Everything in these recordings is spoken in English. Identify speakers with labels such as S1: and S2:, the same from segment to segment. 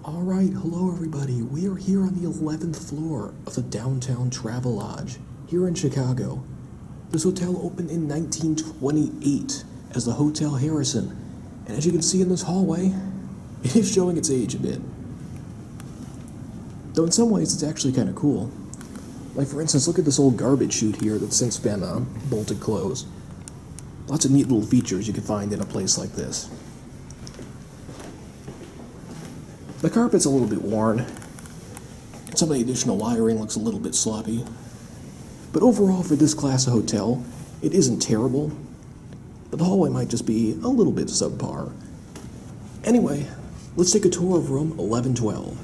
S1: Alright, hello everybody. We are here on the 11th floor of the downtown Travelodge here in Chicago. This hotel opened in 1928 as the Hotel Harrison, and as you can see in this hallway, it is showing its age a bit. Though in some ways it's actually kind of cool. Like for instance, look at this old garbage chute here that's since been bolted closed. Lots of neat little features you can find in a place like this. The carpet's a little bit worn, and some of the additional wiring looks a little bit sloppy. But overall, for this class of hotel, it isn't terrible, but the hallway might just be a little bit subpar. Anyway, let's take a tour of room 1112.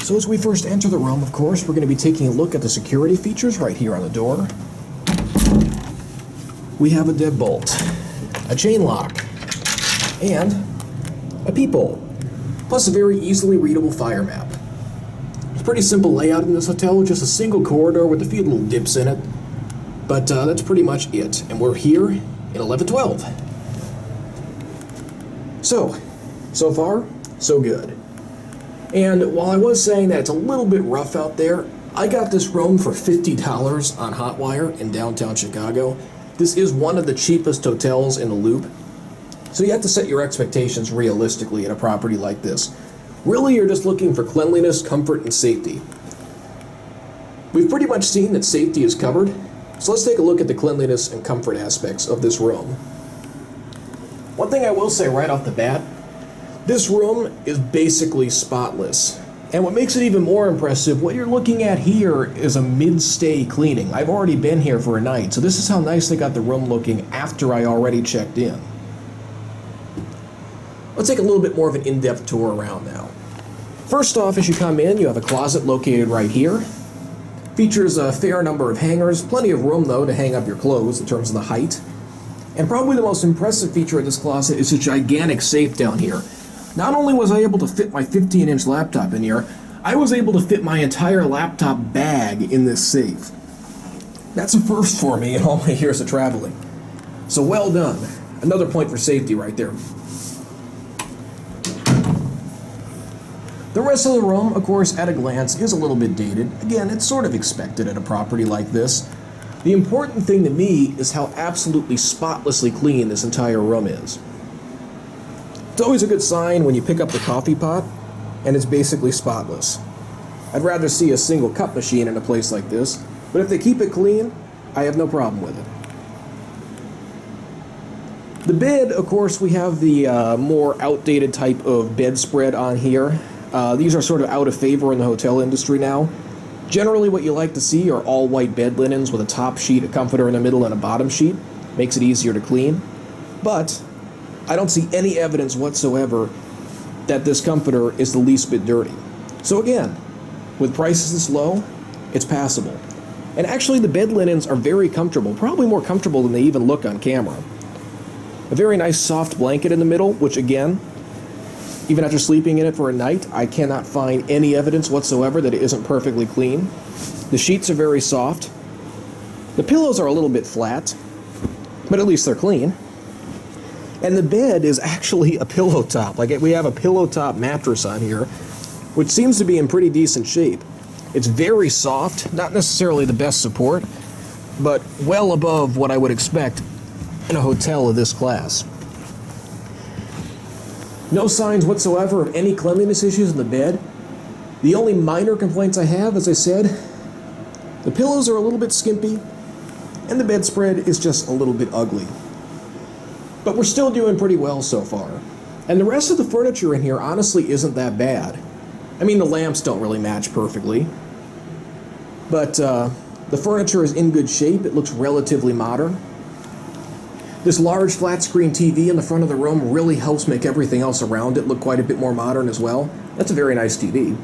S1: So as we first enter the room, of course, we're going to be taking a look at the security features right here on the door. We have a deadbolt, a chain lock, and a peephole, plus a very easily readable fire map. It's a pretty simple layout in this hotel, just a single corridor with a few little dips in it, but that's pretty much it, and we're here in 1112. So far, so good. And while I was saying that it's a little bit rough out there, I got this room for $50 on Hotwire in downtown Chicago. This is one of the cheapest hotels in the Loop, so you have to set your expectations realistically at a property like this. Really, you're just looking for cleanliness, comfort, and safety. We've pretty much seen that safety is covered, so let's take a look at the cleanliness and comfort aspects of this room. One thing I will say right off the bat, this room is basically spotless. And what makes it even more impressive, what you're looking at here is a mid-stay cleaning. I've already been here for a night, so this is how nice they got the room looking after I already checked in. Let's take a little bit more of an in-depth tour around now. First off, as you come in, you have a closet located right here. Features a fair number of hangers, plenty of room though to hang up your clothes in terms of the height. And probably the most impressive feature of this closet is a gigantic safe down here. Not only was I able to fit my 15-inch laptop in here, I was able to fit my entire laptop bag in this safe. That's a first for me in all my years of traveling. So well done. Another point for safety right there. The rest of the room, of course, at a glance, is a little bit dated. Again, it's sort of expected at a property like this. The important thing to me is how absolutely spotlessly clean this entire room is. It's always a good sign when you pick up the coffee pot and it's basically spotless. I'd rather see a single cup machine in a place like this, but if they keep it clean, I have no problem with it. The bed, of course, we have the more outdated type of bedspread on here. These are sort of out of favor in the hotel industry now. Generally what you like to see are all white bed linens with a top sheet, a comforter in the middle, and a bottom sheet. Makes it easier to clean. But I don't see any evidence whatsoever that this comforter is the least bit dirty. So again, with prices this low, it's passable. And actually the bed linens are very comfortable, probably more comfortable than they even look on camera. A very nice soft blanket in the middle, which again, even after sleeping in it for a night, I cannot find any evidence whatsoever that it isn't perfectly clean. The sheets are very soft. The pillows are a little bit flat, but at least they're clean. And the bed is actually a pillow top. Like we have a pillow top mattress on here, which seems to be in pretty decent shape. It's very soft, not necessarily the best support, but well above what I would expect in a hotel of this class. No signs whatsoever of any cleanliness issues in the bed. The only minor complaints I have, as I said, the pillows are a little bit skimpy, and the bedspread is just a little bit ugly. But we're still doing pretty well so far. And the rest of the furniture in here honestly isn't that bad. I mean, the lamps don't really match perfectly, but the furniture is in good shape. It looks relatively modern. This large flat screen TV in the front of the room really helps make everything else around it look quite a bit more modern as well. That's a very nice TV.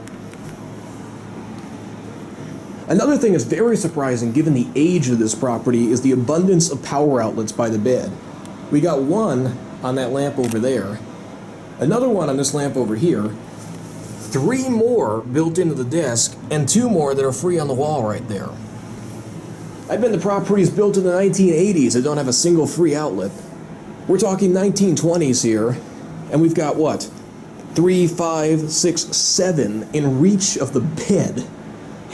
S1: Another thing that's very surprising given the age of this property is the abundance of power outlets by the bed. We got one on that lamp over there, another one on this lamp over here, 3 more built into the desk, and 2 more that are free on the wall right there. I've been to properties built in the 1980s that don't have a single free outlet. We're talking 1920s here, and we've got what? 3, 5, 6, 7 in reach of the bed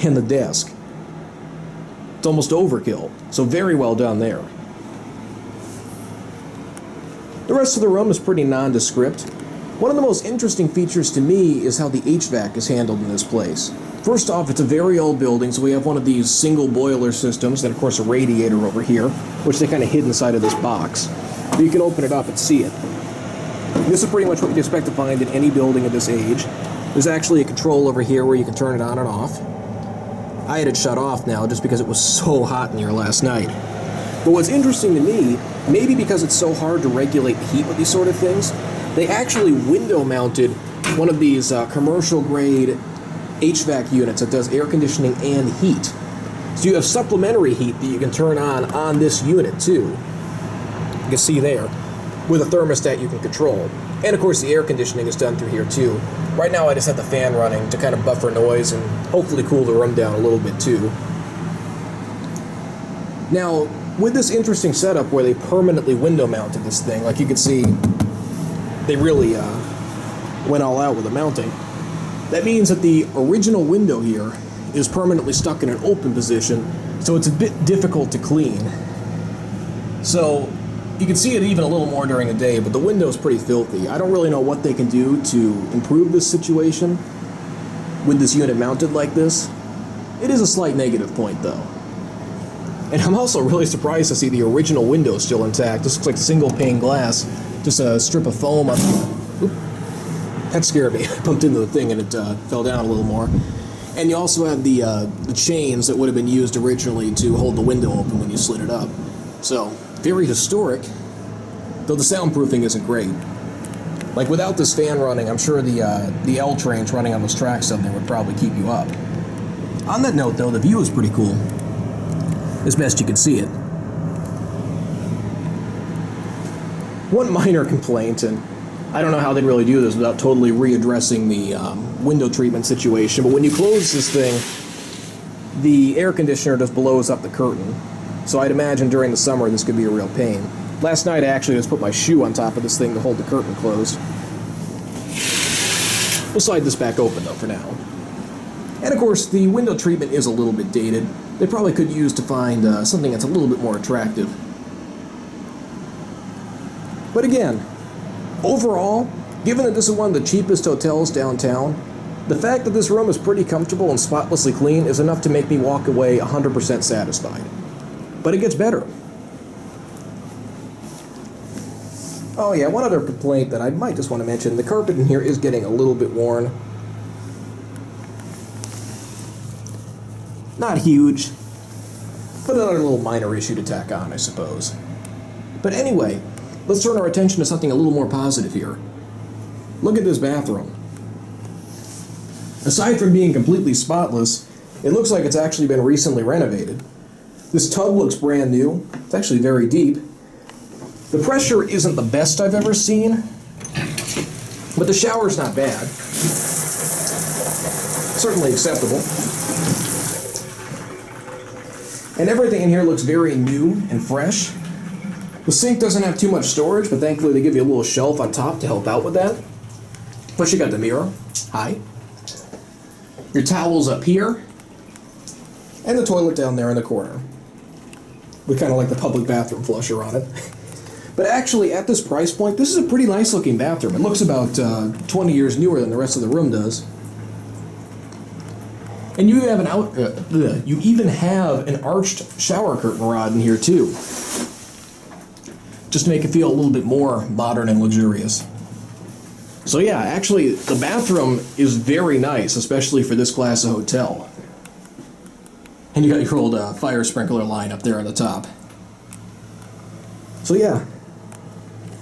S1: and the desk. It's almost overkill, so very well done there. The rest of the room is pretty nondescript. One of the most interesting features to me is how the HVAC is handled in this place. First off, it's a very old building, so we have one of these single boiler systems, and of course a radiator over here, which they kind of hid inside of this box. But you can open it up and see it. This is pretty much what you'd expect to find in any building of this age. There's actually a control over here where you can turn it on and off. I had it shut off now just because it was so hot in here last night. But what's interesting to me, maybe because it's so hard to regulate the heat with these sort of things, they actually window mounted one of these commercial grade HVAC units that does air conditioning and heat. So you have supplementary heat that you can turn on this unit too. You can see there, with a thermostat you can control. And of course the air conditioning is done through here too. Right now I just have the fan running to kind of buffer noise and hopefully cool the room down a little bit too. Now, with this interesting setup where they permanently window mounted this thing, like you can see, they really went all out with the mounting. That means that the original window here is permanently stuck in an open position, so it's a bit difficult to clean. So you can see it even a little more during the day, but the window is pretty filthy. I don't really know what they can do to improve this situation with this unit mounted like this. It is a slight negative point though. And I'm also really surprised to see the original window still intact. This looks like single pane glass, just a strip of foam up. Oop. That scared me. I bumped into the thing and it fell down a little more. And you also have the chains that would have been used originally to hold the window open when you slid it up. So, very historic, though the soundproofing isn't great. Like without this fan running, I'm sure the L trains running on those tracks up there would probably keep you up. On that note though, the view is pretty cool, as best you can see it. One minor complaint, and I don't know how they'd really do this without totally readdressing the window treatment situation, but when you close this thing, the air conditioner just blows up the curtain. So I'd imagine during the summer this could be a real pain. Last night I actually just put my shoe on top of this thing to hold the curtain closed. We'll slide this back open though for now. And of course the window treatment is a little bit dated. They probably could use to find something that's a little bit more attractive. But again, overall, given that this is one of the cheapest hotels downtown, the fact that this room is pretty comfortable and spotlessly clean is enough to make me walk away 100% satisfied. But it gets better. Oh yeah, one other complaint that I might just want to mention, the carpet in here is getting a little bit worn. Not huge, but another little minor issue to tack on, I suppose. But anyway, let's turn our attention to something a little more positive here. Look at this bathroom. Aside from being completely spotless, it looks like it's actually been recently renovated. This tub looks brand new. It's actually very deep. The pressure isn't the best I've ever seen, but the shower's not bad. Certainly acceptable. And everything in here looks very new and fresh. The sink doesn't have too much storage, but thankfully they give you a little shelf on top to help out with that. Plus you got the mirror. Hi. Your towels up here. And the toilet down there in the corner. With kind of like the public bathroom flusher on it. But actually, at this price point, this is a pretty nice looking bathroom. It looks about 20 years newer than the rest of the room does. And you have you even have an arched shower curtain rod in here too. Just to make it feel a little bit more modern and luxurious. So yeah, actually, the bathroom is very nice, especially for this class of hotel. And you got your old fire sprinkler line up there on the top. So yeah,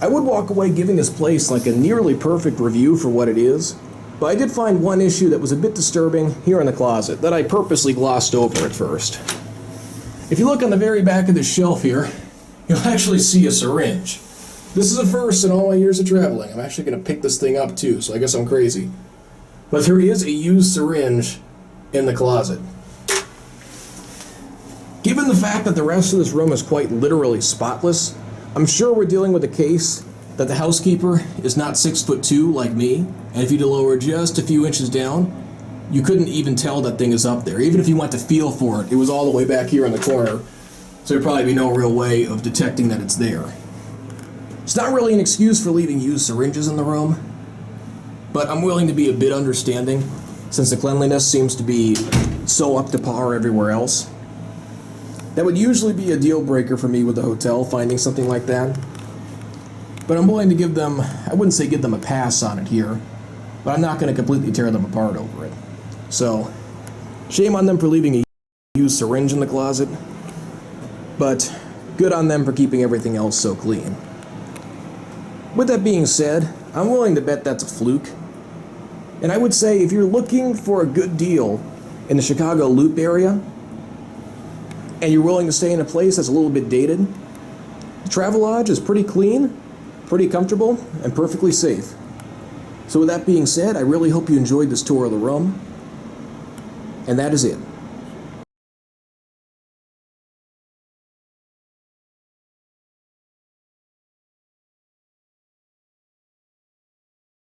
S1: I would walk away giving this place like a nearly perfect review for what it is, but I did find one issue that was a bit disturbing here in the closet that I purposely glossed over at first. If you look on the very back of this shelf here, you'll actually see a syringe. This is a first in all my years of traveling. I'm actually going to pick this thing up too, so I guess I'm crazy. But there is a used syringe in the closet. Given the fact that the rest of this room is quite literally spotless, I'm sure we're dealing with a case that the housekeeper is not 6'2" like me, and if you lower just a few inches down, you couldn't even tell that thing is up there. Even if you went to feel for it, it was all the way back here in the corner, so there'd probably be no real way of detecting that it's there. It's not really an excuse for leaving used syringes in the room, but I'm willing to be a bit understanding since the cleanliness seems to be so up to par everywhere else. That would usually be a deal breaker for me with the hotel, finding something like that. But I'm willing to give them, I wouldn't say give them a pass on it here, but I'm not going to completely tear them apart over it. So, shame on them for leaving a used syringe in the closet, but good on them for keeping everything else so clean. With that being said, I'm willing to bet that's a fluke. And I would say if you're looking for a good deal in the Chicago Loop area, and you're willing to stay in a place that's a little bit dated, the Travelodge is pretty clean, pretty comfortable, and perfectly safe. So with that being said, I really hope you enjoyed this tour of the room, and that is it.